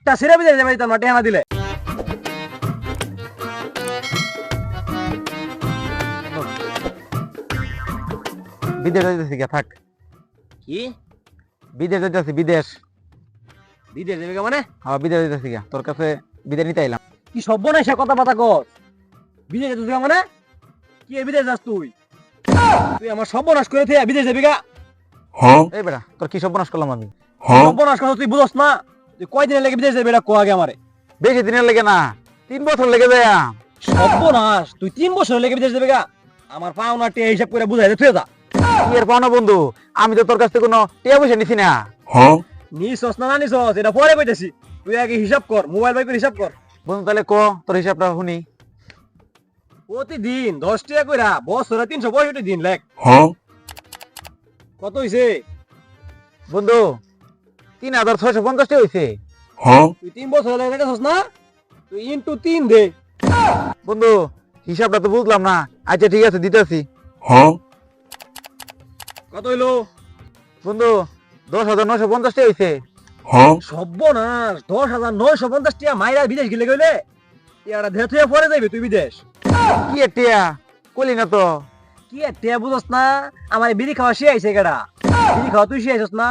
একটা ছেড়ে বিদেশ যাবে তোর টেহানা দিলে। বিদেশ যাইতেছি গা, থাক। কি বিদেশ যাইতেছি, বিদেশ। বিদেশ যাবে মানে? হ্যাঁ, বিদেশ যাইতেছি গা, তোর কাছে বিদেশ নিতে আইলাম। কি সর্বনাশ কথা বাতা কর, বিদেশ যেতে মানে? কি বিদেশ যাস তুই? তুই আমার সর্বনাশ করে থে বিদেশ যাবি গা? এই বেটা, তোর কি সর্বনাশ করলাম আমি? সর্বনাশ কথা তুই বুঝস না? তুই কয়দিনের লেগে বিদেশ যাবি এটা কো আগে আমারে। বেশি দিনের লেগে না, 3 বছর লেগে যায়। সর্বনাশ, তুই 3 বছর লেগে বিদেশ যাবি গা? আমার পাওনা টিয়া হিসাব করে বুঝাই দে, তুই যা। কি এর পাওনা বন্ধু, আমি তো তোর কাছ থেকে কোনো টিয়া পয়সা নিছি না। নিছস না নিছস এটা পরে কইতেছি, তুই আগে হিসাব কর, মোবাইল বাই করে হিসাব কর। বন্ধু তাহলে ক, তোর হিসাবটা শুনি। প্রতিদিন 10 টাকা কইরা বছরে 365 দিন লেখ। কত হইছে? বন্ধু 3650 টা হইছে। তুই 3 বছর লেগে দেখছস না? তুই ইনটু 3 দে। বন্ধু হিসাবটা তো বুঝলাম না, আচ্ছা ঠিক আছে দিতেছি। কত হইলো? বন্ধু 10,950 টা হইছে। সর্বনাশ, 10,950 টাকা মাইরা বিদেশ গেলে গেলে টিয়াটা ধেয়ে থুয়ে পরে যাইবে তুই বিদেশ। কি এর টিয়া কলি না তো। কি আর টিয়া বুঝস না? আমার বিড়ি খাওয়া শিয়াইছে কেডা? বিড়ি খাওয়া তুই শিয়াইছস না?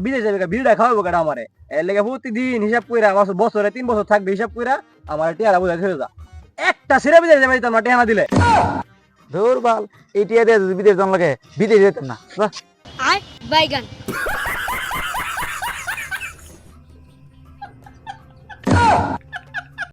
বিদেশ যাবে বিড়িটা খাওয়াবো কেডা আমারে? এর লেগে প্রতিদিন হিসাব কইরা বছরে 3 বছর থাকবে হিসাব কইরা আমার টিয়ারা বুঝাই থুয়ে যা। একটা ছেড়ে বিদেশ যাবে তোর টেহানা দিলে। ধুর বাল, এই টিয়া দিয়ে যদি বিদেশ যান লাগে, বিদেশ যেতাম না। যা। আর বাইগান